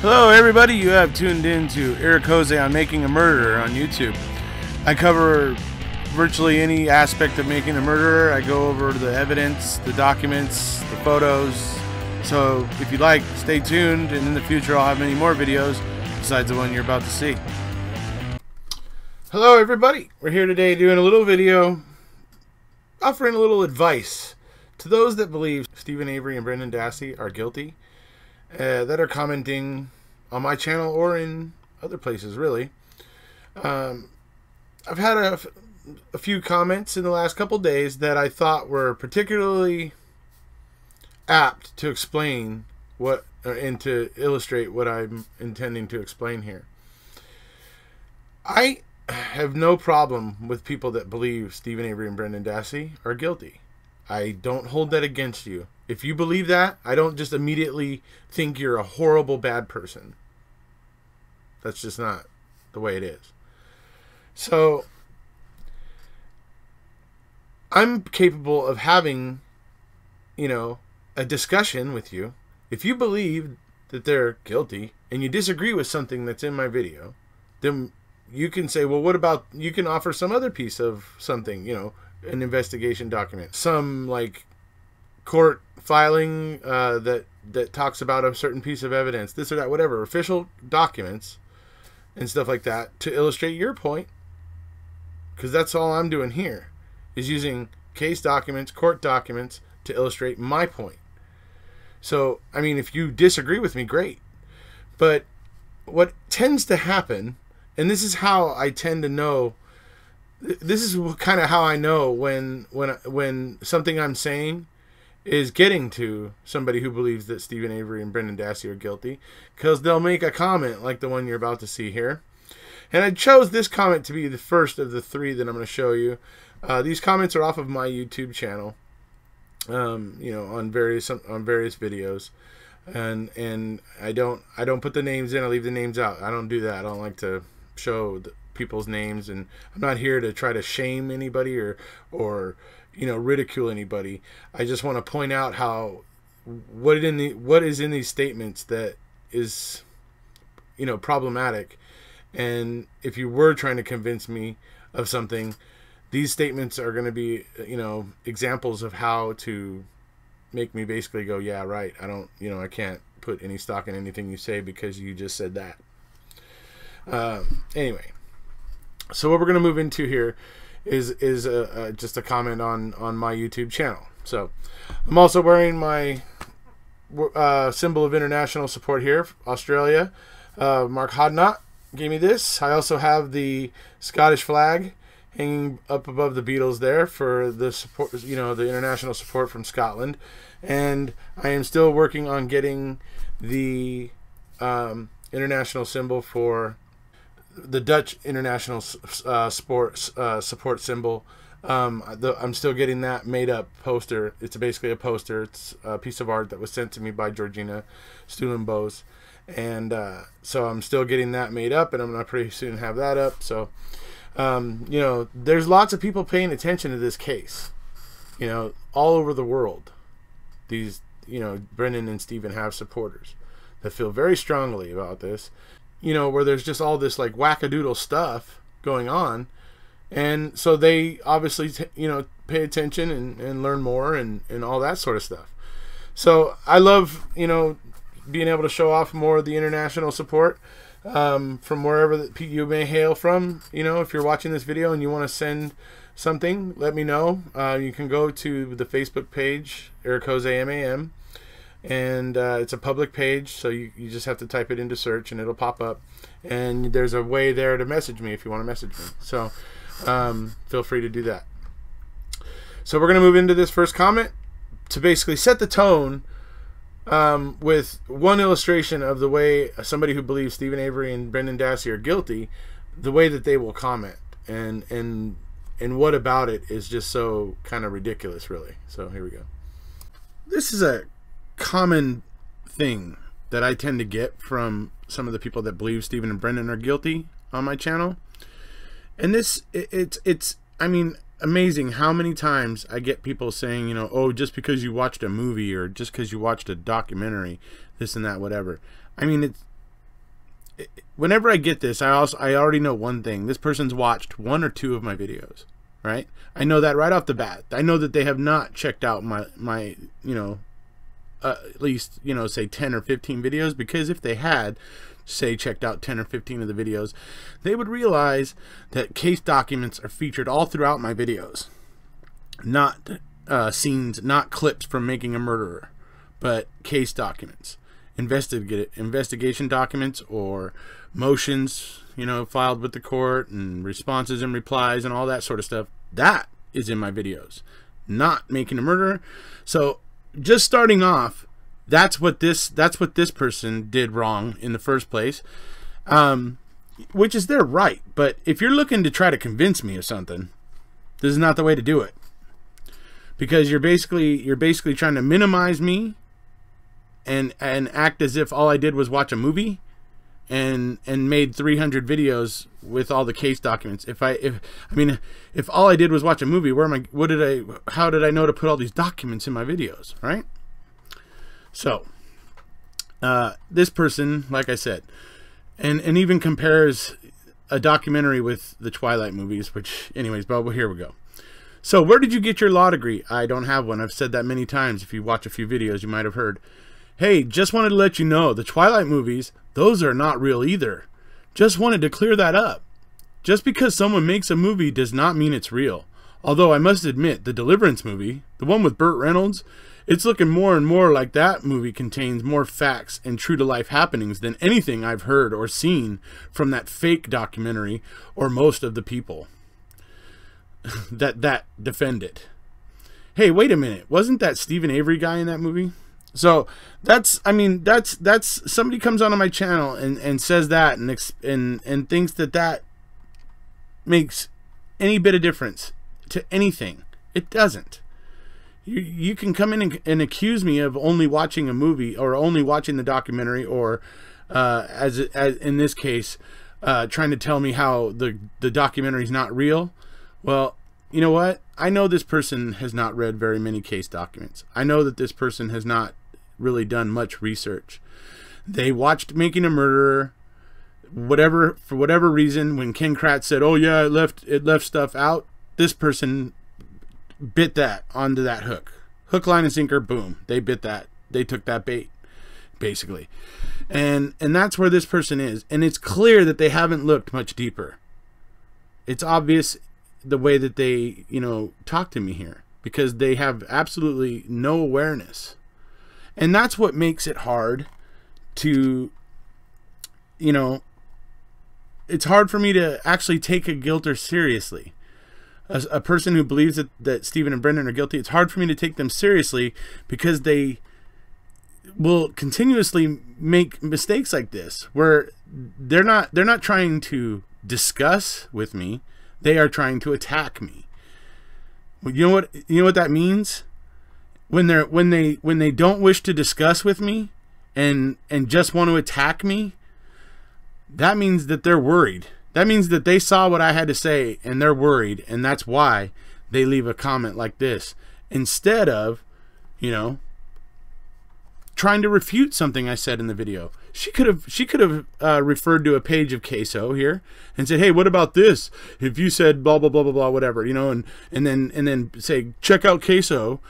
Hello everybody, you have tuned in to Eric Jose on Making a Murderer on YouTube. I cover virtually any aspect of making a murderer. I go over the evidence, the documents, the photos. So if you like, stay tuned, and in the future I'll have many more videos besides the one you're about to see. Hello everybody, we're here today doing a little video offering a little advice to those that believe Stephen Avery and Brendan Dassey are guilty, that are commenting on my channel or in other places, really. I've had a few comments in the last couple days that I thought were particularly apt to explain what, and to illustrate what I'm intending to explain here. I have no problem with people that believe Stephen Avery and Brendan Dassey are guilty. I don't hold that against you. If you believe that, I don't just immediately think you're a horrible, bad person. That's just not the way it is. So, I'm capable of having, a discussion with you. If you believe that they're guilty and you disagree with something that's in my video, then you can say, well, what about, you can offer some other piece of something, an investigation document, some like court filing that talks about a certain piece of evidence, this or that, whatever, official documents and stuff like that to illustrate your point. Because that's all I'm doing here, is using case documents, court documents to illustrate my point. So, I mean, if you disagree with me, great. But what tends to happen, and this is how I tend to know, this is kind of how I know when something I'm saying is getting to somebody who believes that Stephen Avery and Brendan Dassey are guilty, because they'll make a comment like the one you're about to see here. And I chose this comment to be the first of the three that I'm going to show you. These comments are off of my YouTube channel, on various videos, and I don't put the names in. I leave the names out. I don't do that. I don't like to show people's names, and I'm not here to try to shame anybody or ridicule anybody. I just want to point out how what is in these statements that is problematic. And if you were trying to convince me of something, these statements are going to be examples of how to make me basically go, yeah, right, I can't put any stock in anything you say because you just said that. Anyway, so what we're going to move into here is just a comment on my YouTube channel. So I'm also wearing my symbol of international support here, Australia. Mark Hodnott gave me this. I also have the Scottish flag hanging up above the Beatles there for the support, the international support from Scotland. And I am still working on getting the international symbol for the Dutch international support symbol. I'm still getting that made up poster. It's basically a poster. It's a piece of art that was sent to me by Georgina Stuhlenbos. And so I'm still getting that made up, and I'm going to pretty soon have that up. So, there's lots of people paying attention to this case, all over the world. These, Brendan and Stephen have supporters that feel very strongly about this, where there's just all this like wackadoodle stuff going on. And so they obviously, pay attention and learn more and all that sort of stuff. So I love, being able to show off more of the international support from wherever you may hail from. If you're watching this video and you want to send something, let me know. You can go to the Facebook page, Eric Jose MAM, and it's a public page, so you just have to type it into search and it'll pop up. And there's a way there to message me if you want to message me. So feel free to do that. So we're going to move into this first comment to basically set the tone with one illustration of the way somebody who believes Stephen Avery and Brendan Dassey are guilty, the way that they will comment, and what about it is just so kind of ridiculous, really. So here we go. This is a common thing that I tend to get from some of the people that believe Stephen and Brendan are guilty on my channel, and it's I mean, amazing how many times I get people saying, oh, just because you watched a movie or just because you watched a documentary, this and that, whatever. I mean, whenever I get this, I already know one thing. This person's watched 1 or 2 of my videos, right? I know that right off the bat. I know that they have not checked out my at least, say 10 or 15 videos, because if they had, say, checked out 10 or 15 of the videos, they would realize that case documents are featured all throughout my videos. Not scenes, not clips from Making a Murderer, but case documents, investigation documents, or motions, filed with the court, and responses and replies and all that sort of stuff. That is in my videos, not Making a Murderer. So just starting off, that's what this person did wrong in the first place, which is their right. But if you're looking to try to convince me of something, this is not the way to do it, because you're basically trying to minimize me and act as if all I did was watch a movie and made 300 videos with all the case documents. If all I did was watch a movie, how did I know to put all these documents in my videos, right? So this person, like I said, and even compares a documentary with the Twilight movies, which, anyways, but here we go. So where did you get your law degree? I don't have one. I've said that many times. If you watch a few videos, you might have heard. Hey, just wanted to let you know, the Twilight movies, those are not real either. Just wanted to clear that up. Just because someone makes a movie does not mean it's real. Although I must admit, the Deliverance movie, the one with Burt Reynolds, it's looking more and more like that movie contains more facts and true-to-life happenings than anything I've heard or seen from that fake documentary or most of the people that defend it. Hey, wait a minute. Wasn't that Stephen Avery guy in that movie? So that's somebody comes onto my channel and says that and thinks that makes any bit of difference to anything. It doesn't. You can come in and accuse me of only watching a movie or only watching the documentary, or as in this case, trying to tell me how the documentary is not real. Well, you know what? I know this person has not read very many case documents. I know that this person has not really done much research. They watched Making a Murderer, for whatever reason. When Ken Kratz said, "Oh yeah, it left stuff out," this person bit that onto that hook, line, and sinker. Boom, they bit that. They took that bait, basically, and that's where this person is. And it's clear that they haven't looked much deeper. It's obvious the way that they talk to me here, because they have absolutely no awareness. And that's what makes it hard to, it's hard for me to actually take a guilter seriously. As a person who believes that Stephen and Brendan are guilty, it's hard for me to take them seriously, because they will continuously make mistakes like this, where they're not trying to discuss with me, they are trying to attack me. You know what that means? When they don't wish to discuss with me and just want to attack me, that means that they're worried. That means that they saw what I had to say and they're worried, and that's why they leave a comment like this, instead of trying to refute something I said in the video. She could have referred to a page of Queso here and said, "Hey, what about this? If you said blah blah blah blah blah, whatever, and then say, check out Queso,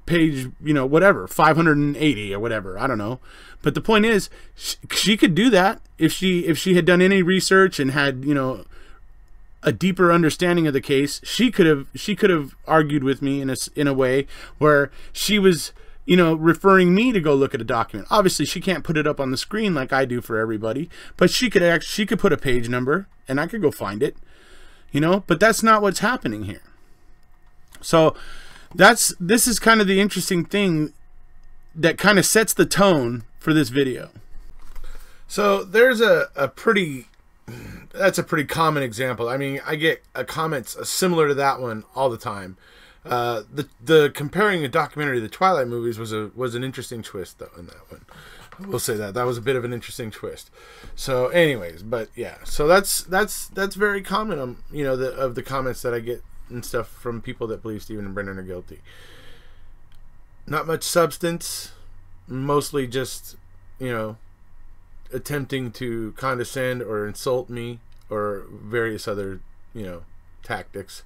page whatever 580 or whatever, I don't know." But the point is, she could do that if she had done any research and had a deeper understanding of the case. She could have argued with me in a way where she was referring me to go look at a document. Obviously, she can't put it up on the screen like I do for everybody, but she could put a page number and I could go find it, but that's not what's happening here. So this is kind of the interesting thing that kind of sets the tone for this video. So there's that's a pretty common example. I mean, I get comments similar to that one all the time. The comparing a documentary to the Twilight movies was an interesting twist, though, in that one. I will say that was a bit of an interesting twist. So anyways, but yeah, so that's very common, of the comments that I get and stuff from people that believe Stephen and Brendan are guilty. Not much substance, mostly just attempting to condescend or insult me or various other, tactics.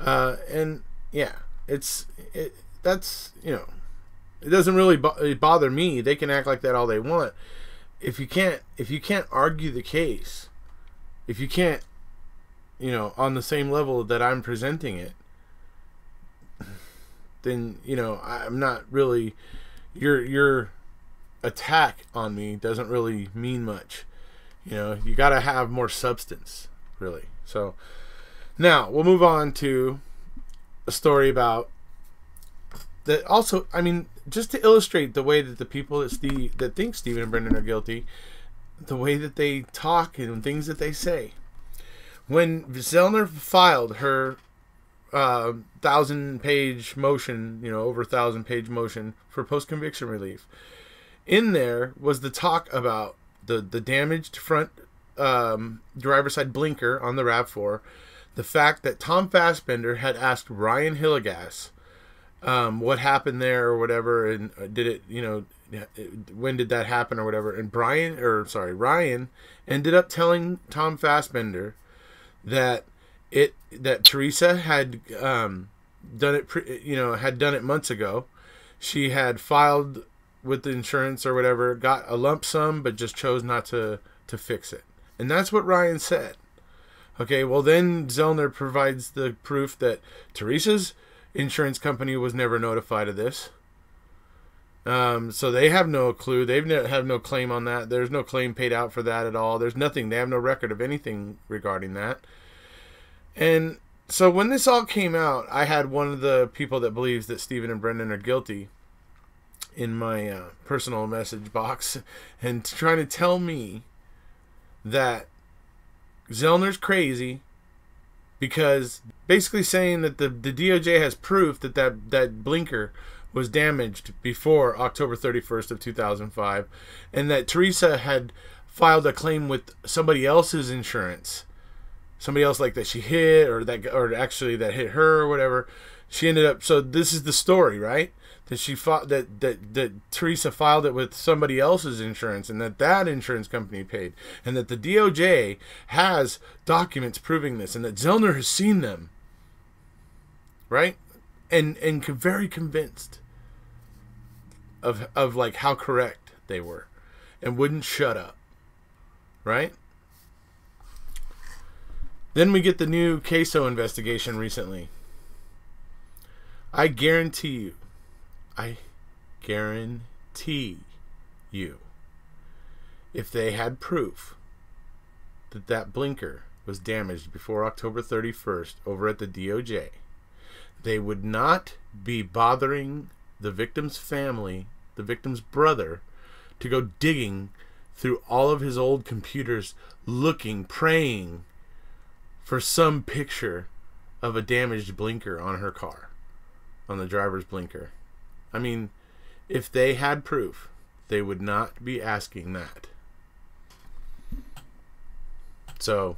And yeah, that's, it doesn't really bother me. They can act like that all they want. If you can't argue the case, if you can't, on the same level that I'm presenting it, then, I'm not really, your attack on me doesn't really mean much. You got to have more substance, really. So now we'll move on to a story about that. Also, I mean, just to illustrate the way that the people that think Stephen and Brendan are guilty, the way that they talk and things that they say. When Zellner filed her 1,000-page motion, over 1,000-page motion for post-conviction relief, in there was the talk about the damaged front driver's side blinker on the RAV4, the fact that Tom Fassbender had asked Ryan Hillegas what happened there or whatever, and did it, when did that happen or whatever, and Ryan ended up telling Tom Fassbender that Teresa had done it months ago. She had filed with the insurance or whatever, got a lump sum, but just chose not to fix it. And that's what Ryan said. Okay, well then Zellner provides the proof that Teresa's insurance company was never notified of this. So they have no clue. They have no claim on that. There's no claim paid out for that at all. There's nothing. They have no record of anything regarding that. And so when this all came out, I had one of the people that believes that Stephen and Brendan are guilty in my personal message box and trying to tell me that Zellner's crazy, because basically saying that the DOJ has proof that blinker was damaged before October 31st of 2005, and that Teresa had filed a claim with somebody else's insurance, somebody else like that she hit, or actually that hit her or whatever. She ended up, so this is the story, right? That she fought, that Teresa filed it with somebody else's insurance, and that insurance company paid, and that the DOJ has documents proving this, and that Zellner has seen them, right? And very convinced of like how correct they were, and wouldn't shut up, right? Then we get the new queso investigation recently. I guarantee you, if they had proof that blinker was damaged before October 31st over at the DOJ, they would not be bothering the victim's family, the victim's brother, to go digging through all of his old computers, looking, praying for some picture of a damaged blinker on her car, on the driver's blinker. I mean, if they had proof, they would not be asking that. So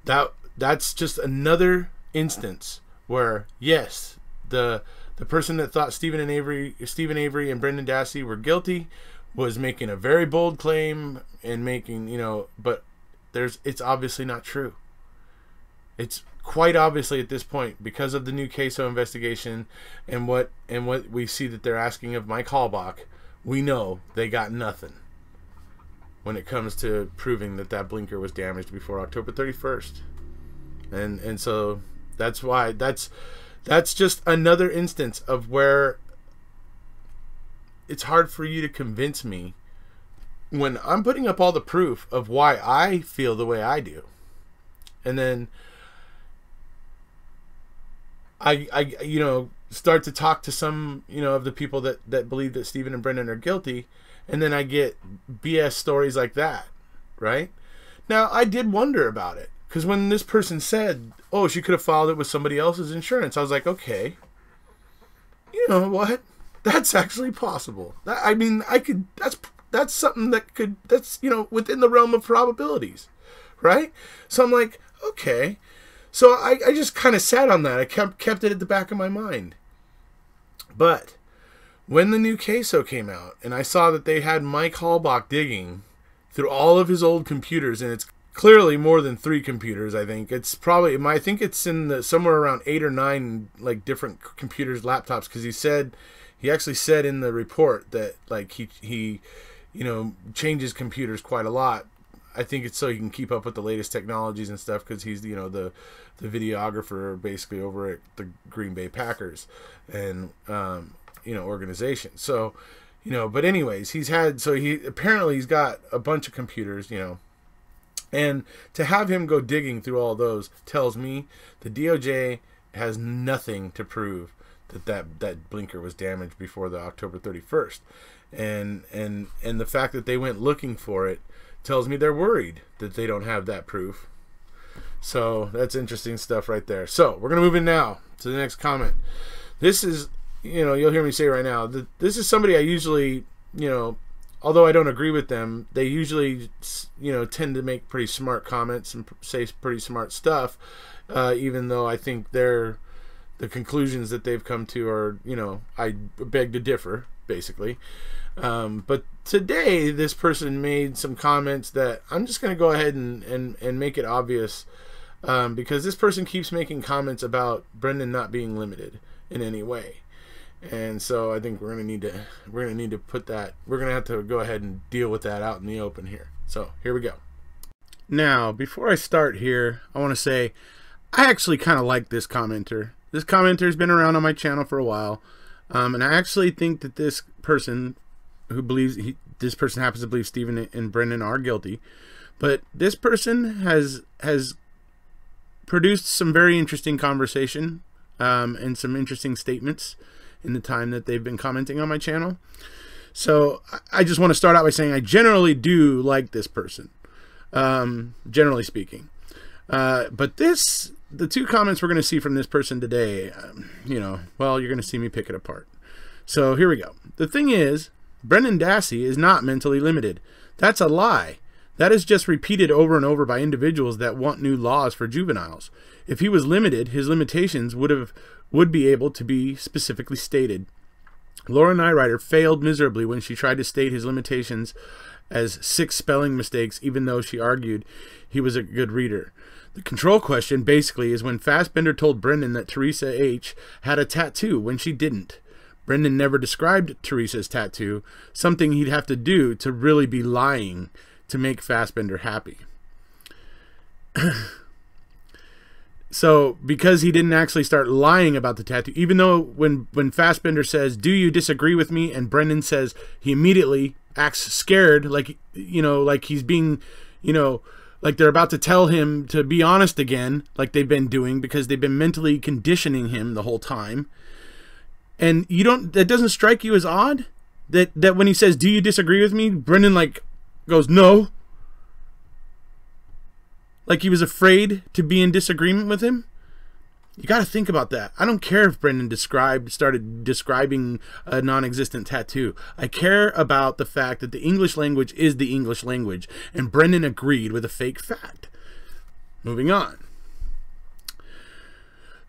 that's just another instance where, yes, the person that thought Stephen Avery and Brendan Dassey were guilty was making a very bold claim and making, but it's obviously not true. It's quite obviously at this point, because of the new queso investigation and what we see that they're asking of Mike Halbach, we know they got nothing when it comes to proving that blinker was damaged before October 31st. And so that's why that's just another instance of where it's hard for you to convince me when I'm putting up all the proof of why I feel the way I do. And then I start to talk to some, of the people that believe that Stephen and Brendan are guilty, and then I get BS stories like that, right? Now, I did wonder about it, because when this person said, oh, she could have filed it with somebody else's insurance, I was like, okay, you know what? That's actually possible. That's something that's within the realm of probabilities, right? So I'm like, okay. So I just kind of sat on that. I kept it at the back of my mind. But when the new queso came out and I saw that they had Mike Halbach digging through all of his old computers, and it's clearly more than 3 computers. I think it's probably, I think it's in the somewhere around 8 or 9 like different computers, laptops, because he actually said in the report that like he you know, changes computers quite a lot. I think it's so he can keep up with the latest technologies and stuff, because he's, you know, the videographer basically over at the Green Bay Packers and you know, organization. So, you know, but anyways, he's got a bunch of computers, you know, and to have him go digging through all those tells me the DOJ has nothing to prove that blinker was damaged before the October 31st. And the fact that they went looking for it tells me they're worried that they don't have that proof. So that's interesting stuff right there. So we're going to move in now to the next comment. This is, you know, you'll hear me say right now that this is somebody I usually, you know, although I don't agree with them, they usually, you know, tend to make pretty smart comments and say pretty smart stuff, even though I think the conclusions that they've come to are, you know, I beg to differ, basically. But today, this person made some comments that I'm just going to go ahead and make it obvious, because this person keeps making comments about Brendan not being limited in any way. And so I think we're gonna need to put that, we're gonna have to go ahead and deal with that out in the open here. So here we go. Now, before I start here, I want to say I actually kind of like this commenter. This commenter's been around on my channel for a while, and I actually think that this person who believes this person happens to believe Stephen and Brendan are guilty, but this person has produced some very interesting conversation and some interesting statements in the time that they've been commenting on my channel. So I just want to start out by saying I generally do like this person, generally speaking. But the 2 comments we're going to see from this person today, you know, well, you're going to see me pick it apart. So here we go. The thing is, Brendan Dassey is not mentally limited. That's a lie. That is just repeated over and over by individuals that want new laws for juveniles. If he was limited, his limitations would be able to be specifically stated. Laura Nyrider failed miserably when she tried to state his limitations as 6 spelling mistakes, even though she argued he was a good reader. The control question basically is when Fassbender told Brendan that Teresa H. had a tattoo when she didn't. Brendan never described Teresa's tattoo, something he'd have to do to really be lying to make Fassbender happy. So, because he didn't actually start lying about the tattoo, even though when Fassbender says, "Do you disagree with me?" and Brendan says, he immediately acts scared, like, you know, like he's being, you know, like they're about to tell him to be honest again, like they've been doing, because they've been mentally conditioning him the whole time. And that doesn't strike you as odd? That when he says, "Do you disagree with me?" Brendan like goes, "No." Like he was afraid to be in disagreement with him? You got to think about that. I don't care if Brendan started describing a non-existent tattoo. I care about the fact that the English language is the English language, and Brendan agreed with a fake fact. Moving on.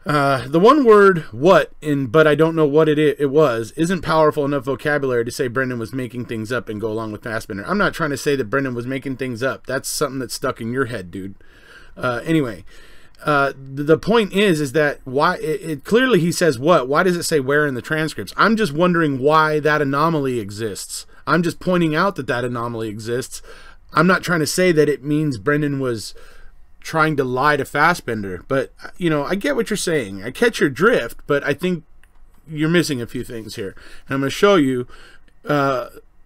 The one word "what" in "but I don't know what it was" isn't powerful enough vocabulary to say Brendan was making things up and go along with Fassbender. I'm not trying to say that Brendan was making things up. That's something that's stuck in your head, dude. Anyway, the point is that why it clearly he says "what." Why does it say "where" in the transcripts? I'm just wondering why that anomaly exists. I'm just pointing out that anomaly exists. I'm not trying to say that it means Brendan was trying to lie to Fassbender, but you know, I get what you're saying. I catch your drift, but I think you're missing a few things here. And I'm going to show you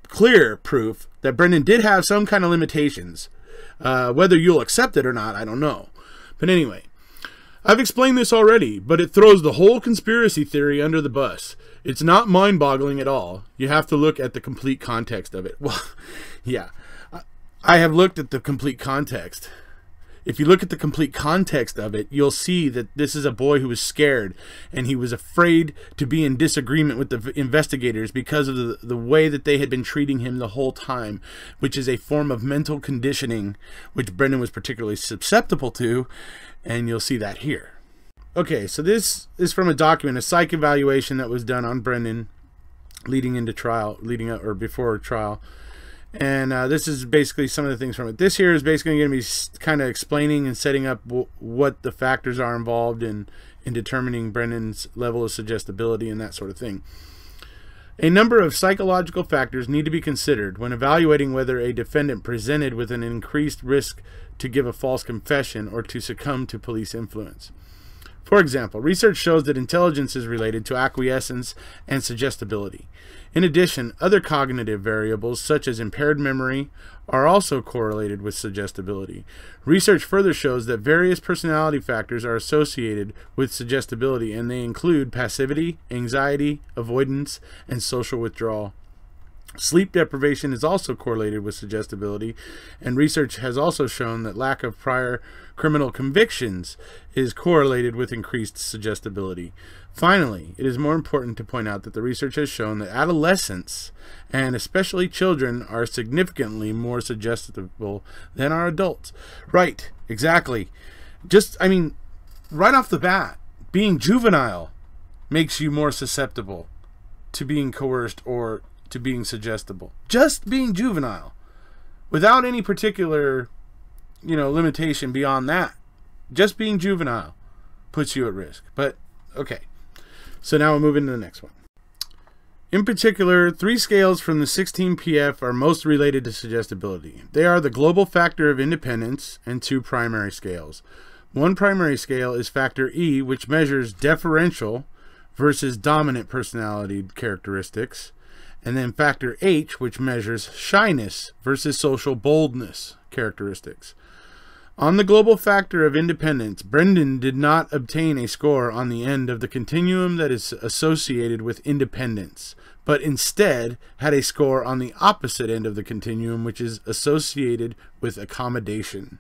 clear proof that Brendan did have some kind of limitations. Whether you'll accept it or not, I don't know. But anyway, I've explained this already, but it throws the whole conspiracy theory under the bus. It's not mind-boggling at all. You have to look at the complete context of it. Well, yeah, I have looked at the complete context. If you look at the complete context of it, you'll see that this is a boy who was scared, and he was afraid to be in disagreement with the investigators because of the way that they had been treating him the whole time, which is a form of mental conditioning, which Brendan was particularly susceptible to, and you'll see that here. Okay, so this is from a document, a psych evaluation that was done on Brendan leading into trial, leading up or before trial. And this is basically some of the things from it. This here is basically going to be kind of explaining and setting up what the factors are involved in determining Brendan's level of suggestibility and that sort of thing. A number of psychological factors need to be considered when evaluating whether a defendant presented with an increased risk to give a false confession or to succumb to police influence. For example, research shows that intelligence is related to acquiescence and suggestibility. In addition, other cognitive variables such as impaired memory are also correlated with suggestibility. Research further shows that various personality factors are associated with suggestibility, and they include passivity, anxiety, avoidance, and social withdrawal. Sleep deprivation is also correlated with suggestibility, and research has also shown that lack of prior criminal convictions is correlated with increased suggestibility. Finally, it is more important to point out that the research has shown that adolescents, and especially children, are significantly more suggestible than our adults. Right, exactly. Right off the bat, being juvenile makes you more susceptible to being coerced or to being suggestible. Just being juvenile, without any particular, limitation beyond that. Just being juvenile puts you at risk. But okay, so now we'll move into the next one. In particular, 3 scales from the 16 PF are most related to suggestibility. They are the global factor of independence and 2 primary scales. One primary scale is factor E, which measures deferential versus dominant personality characteristics. And then factor H, which measures shyness versus social boldness characteristics. On the global factor of independence, Brendan did not obtain a score on the end of the continuum that is associated with independence, but instead had a score on the opposite end of the continuum, which is associated with accommodation.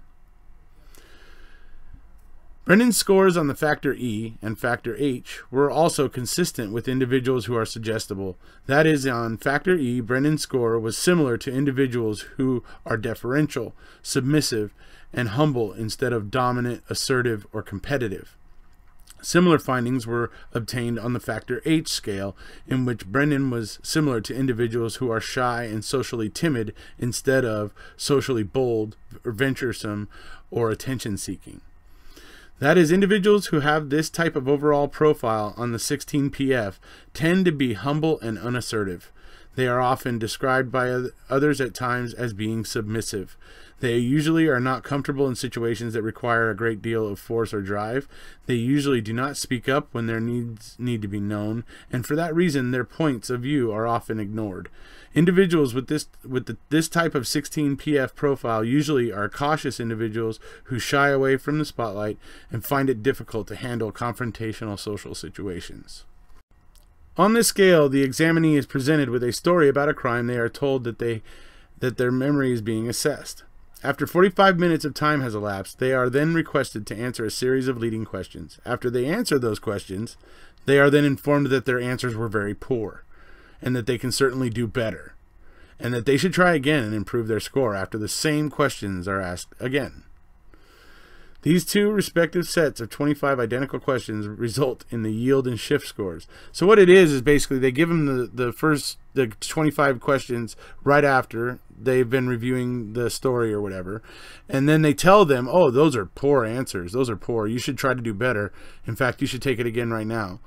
Brendan's scores on the factor E and factor H were also consistent with individuals who are suggestible. That is, on factor E, Brendan's score was similar to individuals who are deferential, submissive, and humble instead of dominant, assertive, or competitive. Similar findings were obtained on the factor H scale, in which Brendan was similar to individuals who are shy and socially timid instead of socially bold, or venturesome, or attention-seeking. That is, individuals who have this type of overall profile on the 16 PF tend to be humble and unassertive. They are often described by others at times as being submissive. They usually are not comfortable in situations that require a great deal of force or drive. They usually do not speak up when their needs need to be known, and for that reason their points of view are often ignored. Individuals with this type of 16 PF profile usually are cautious individuals who shy away from the spotlight and find it difficult to handle confrontational social situations. On this scale, the examinee is presented with a story about a crime. They are told that their memory is being assessed. After 45 minutes of time has elapsed, they are then requested to answer a series of leading questions. After they answer those questions, they are then informed that their answers were very poor, and that they can certainly do better, and that they should try again and improve their score after the same questions are asked again. These 2 respective sets of 25 identical questions result in the yield and shift scores. So what it is basically they give them the 25 questions right after they've been reviewing the story or whatever, and then they tell them, oh, those are poor answers, those are poor, you should try to do better. In fact, you should take it again right now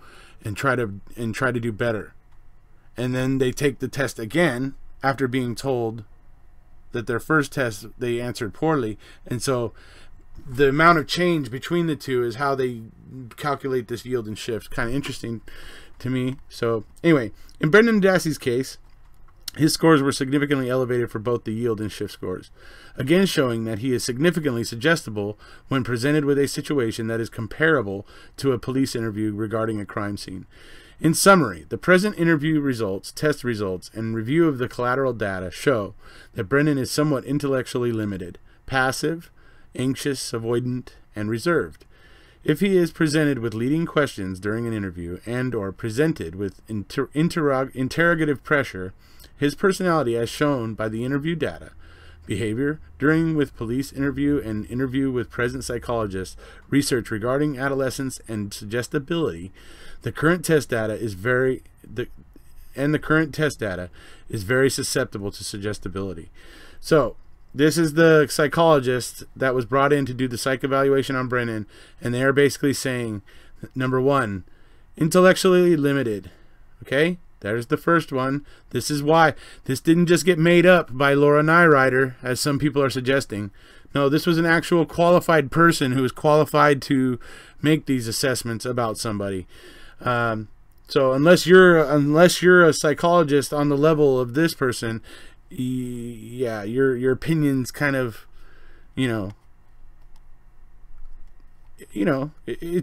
and try to do better. And then they take the test again after being told that their first test they answered poorly. And so the amount of change between the 2 is how they calculate this yield and shift. Kind of interesting to me. So anyway, in Brendan Dassey's case, his scores were significantly elevated for both the yield and shift scores, again showing that he is significantly suggestible when presented with a situation that is comparable to a police interview regarding a crime scene. In summary, the present interview results, test results, and review of the collateral data show that Brendan is somewhat intellectually limited, passive, anxious, avoidant, and reserved. If he is presented with leading questions during an interview and/or presented with interrogative pressure, his personality, as shown by the interview data, behavior during with police interview and interview with present psychologists, research regarding adolescence and suggestibility, the current test data is and the current test data is very susceptible to suggestibility. So this is the psychologist that was brought in to do the psych evaluation on Brennan, and they are basically saying, number one, intellectually limited. Okay, there's the first one. This is why this didn't just get made up by Laura Nyrider, as some people are suggesting. No, this was an actual qualified person who was qualified to make these assessments about somebody. So unless you're a psychologist on the level of this person, yeah, your opinion's kind of, it's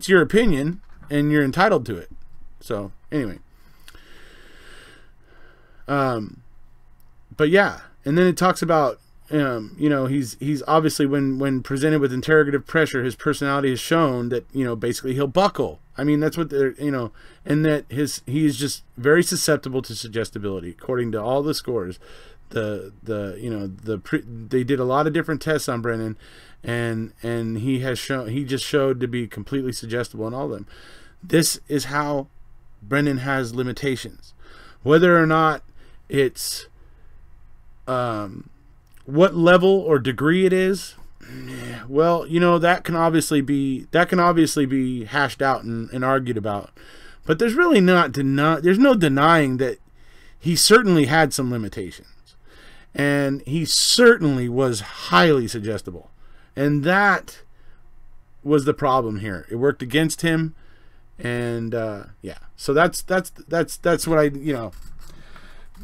your opinion and you're entitled to it. So anyway, but yeah, and then it talks about he's obviously when presented with interrogative pressure, his personality has shown that basically he'll buckle. I mean, that's what they're and that he is just very susceptible to suggestibility according to all the scores. They did a lot of different tests on Brennan, and he just showed to be completely suggestible in all of them. This is how Brennan has limitations, whether or not it's what level or degree it is. Well, that can obviously be hashed out and argued about, but there's really there's no denying that he certainly had some limitations, and he certainly was highly suggestible, and that was the problem here. It worked against him, and yeah. So that's what I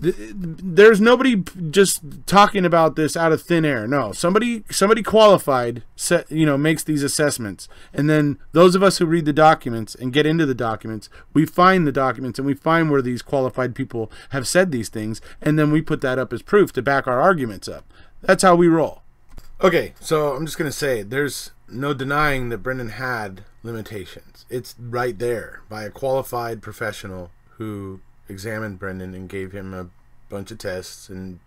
There's nobody just talking about this out of thin air. No, somebody qualified makes these assessments, and then those of us who read the documents and get into the documents, we find the documents and we find where these qualified people have said these things, and then we put that up as proof to back our arguments up. That's how we roll. Okay, so I'm just gonna say there's no denying that Brendan had limitations. It's right there by a qualified professional who examined Brendan and gave him a bunch of tests and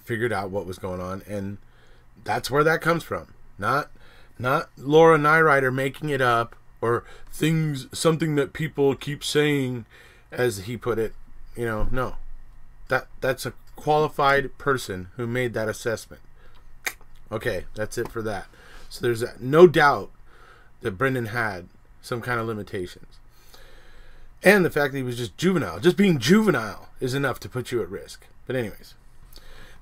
figured out what was going on, and that's where that comes from. Not Laura Nyrider making it up or something that people keep saying, as he put it. No, that's a qualified person who made that assessment. Okay, that's it for that. So there's no doubt that Brendan had some kind of limitations. And the fact that he was just juvenile. Just being juvenile is enough to put you at risk. But anyways,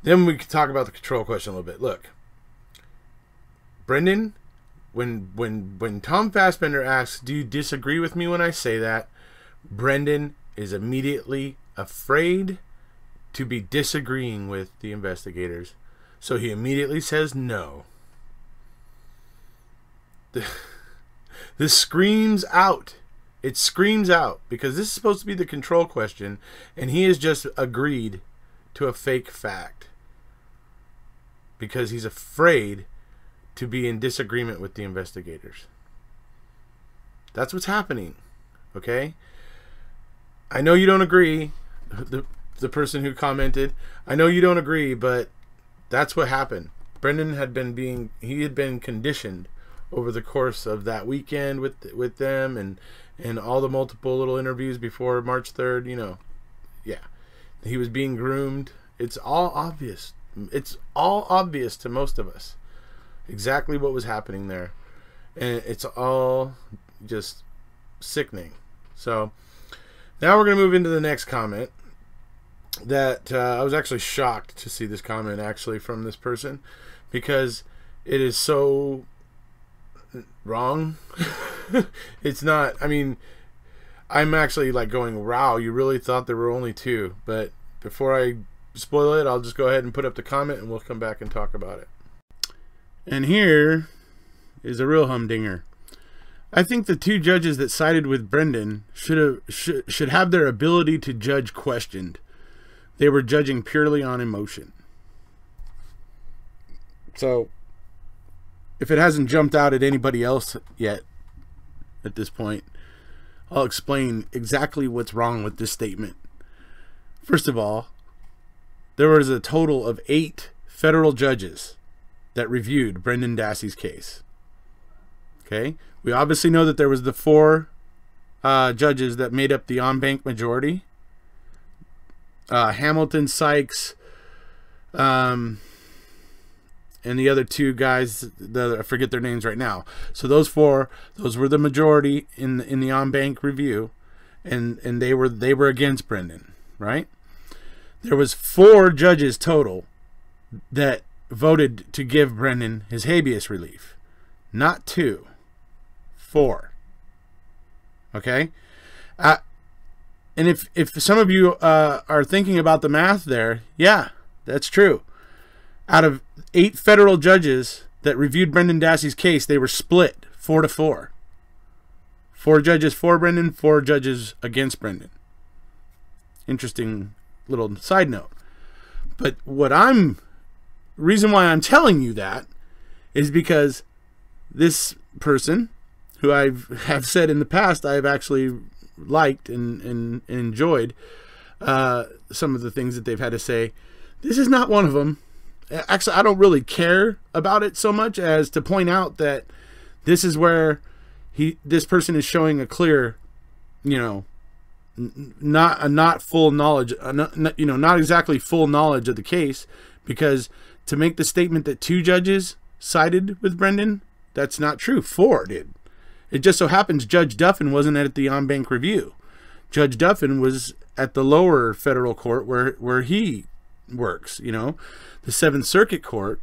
then we can talk about the control question a little bit. Look, Brendan, when Tom Fassbender asks, do you disagree with me when I say that? Brendan is immediately afraid to be disagreeing with the investigators. So he immediately says no. This screams out. It screams out, because this is supposed to be the control question, and he has just agreed to a fake fact because he's afraid to be in disagreement with the investigators. That's what's happening. Okay? I know you don't agree, the person who commented. I know you don't agree, but that's what happened. Brendan had been conditioned over the course of that weekend with them and all the multiple little interviews before March 3rd, yeah. He was being groomed. It's all obvious. It's all obvious to most of us exactly what was happening there. And it's all just sickening. So now we're going to move into the next comment that I was actually shocked to see this comment actually from this person, because it is so wrong. It's not. I mean, I'm actually like going, wow, you really thought there were only two. But before I spoil it, I'll just go ahead and put up the comment and we'll come back and talk about it. And here is a real humdinger. I think the two judges that sided with Brendan should have their ability to judge questioned. They were judging purely on emotion. So if it hasn't jumped out at anybody else yet at this point, I'll explain exactly what's wrong with this statement. First of all, there was a total of 8 federal judges that reviewed Brendan Dassey's case. Okay? We obviously know that there was the 4 judges that made up the en banc majority. Hamilton, Sykes, and the other two guys, I forget their names right now. So those four, those were the majority in the on-bank review, and they were against Brendan, right? There was 4 judges total that voted to give Brendan his habeas relief, not 2, 4. Okay, and if some of you are thinking about the math there, yeah, that's true. Out of 8 federal judges that reviewed Brendan Dassey's case, they were split 4-4. 4 judges for Brendan, 4 judges against Brendan. Interesting little side note. But reason why I'm telling you that is because this person, who have said in the past I've actually liked and enjoyed some of the things that they've had to say, this is not one of them. Actually, I don't really care about it so much as to point out that this is where this person is showing a clear, not full knowledge, not exactly full knowledge of the case, because to make the statement that 2 judges sided with Brendan, that's not true. 4 did. It just so happens Judge Duffin wasn't at the on-bank review. Judge Duffin was at the lower federal court where he works. The 7th Circuit Court,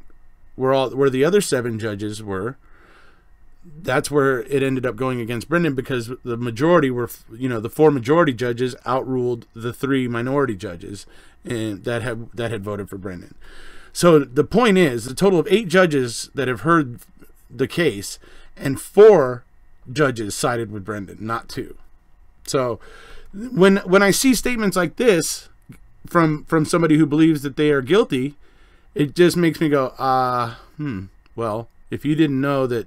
where the other 7 judges were, that's where it ended up going against Brendan, because the majority were, the 4 majority judges outruled the 3 minority judges and that had voted for Brendan. So the point is, the total of 8 judges that have heard the case, and 4 judges sided with Brendan, not 2. So when I see statements like this from somebody who believes that they are guilty, it just makes me go, well, if you didn't know that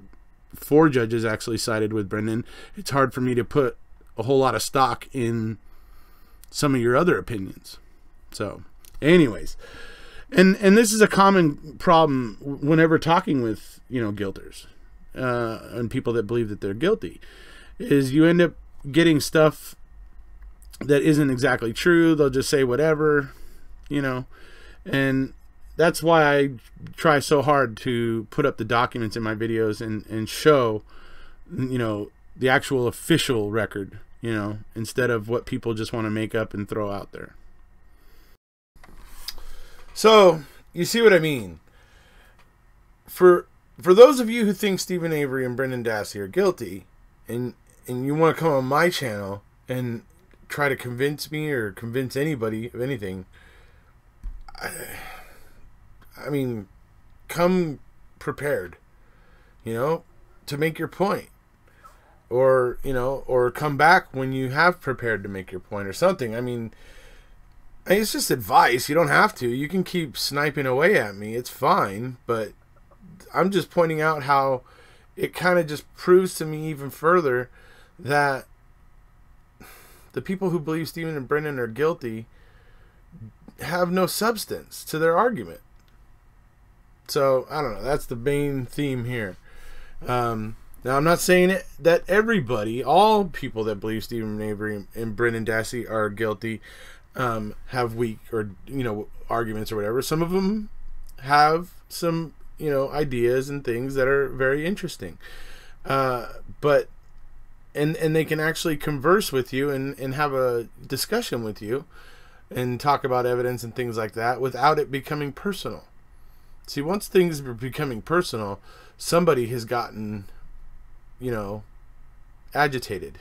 4 judges actually sided with Brendan, it's hard for me to put a whole lot of stock in some of your other opinions. So anyways, and this is a common problem whenever talking with guilters and people that believe that they're guilty, is you end up getting stuff that isn't exactly true. They'll just say whatever, and that's why I try so hard to put up the documents in my videos and show, the actual official record, instead of what people just want to make up and throw out there. So you see what I mean? For those of you who think Steven Avery and Brendan Dassey are guilty, and you want to come on my channel and try to convince me or convince anybody of anything, I mean, come prepared, to make your point, or come back when you have prepared to make your point or something. I mean, it's just advice. You don't have to. You can keep sniping away at me. It's fine, but I'm just pointing out how it kind of just proves to me even further that the people who believe Steven and Brendan are guilty have no substance to their argument. So, I don't know. That's the main theme here. Now, I'm not saying that everybody, all people that believe Steven Avery and Brendan Dassey are guilty, have weak or, arguments or whatever. Some of them have some, ideas and things that are very interesting. But they can actually converse with you and have a discussion with you and talk about evidence and things like that without it becoming personal. See, once things are becoming personal, somebody has gotten, agitated.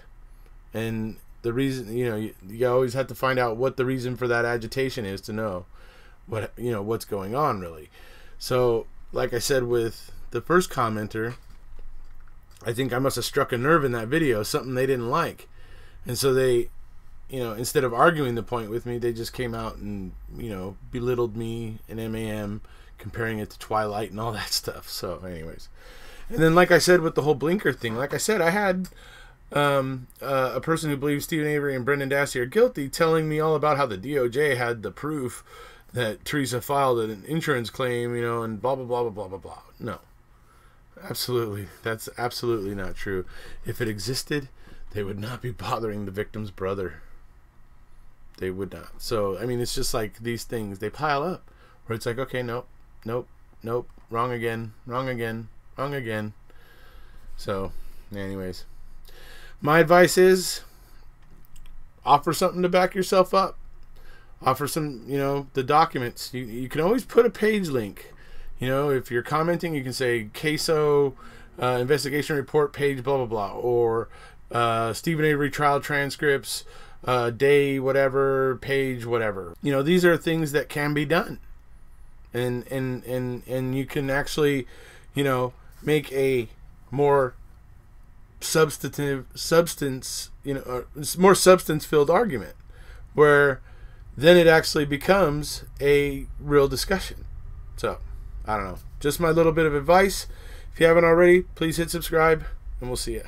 And the reason, you always have to find out what the reason for that agitation is to know what's going on, really. So, like I said with the first commenter, I think I must have struck a nerve in that video, something they didn't like. And so they, instead of arguing the point with me, they just came out and, belittled me and MAM, comparing it to Twilight and all that stuff. So anyways, and then like I said with the whole blinker thing, like I said, I had a person who believes Steven Avery and Brendan Dassey are guilty telling me all about how the DOJ had the proof that Teresa filed an insurance claim, and blah blah blah blah blah blah blah. No, absolutely, that's absolutely not true. If it existed, they would not be bothering the victim's brother. they would not. So I mean, it's just like these things, they pile up where it's like, okay, nope, nope, nope, wrong again, wrong again, wrong again. So anyways, my advice is offer something to back yourself up. Offer some, the documents. You can always put a page link. If you're commenting, you can say CASO investigation report page blah blah blah, or Stephen Avery trial transcripts day whatever page whatever. These are things that can be done, and you can actually make a more more substance filled argument, where then it actually becomes a real discussion. So I don't know, just my little bit of advice. If you haven't already, please hit subscribe, and we'll see you.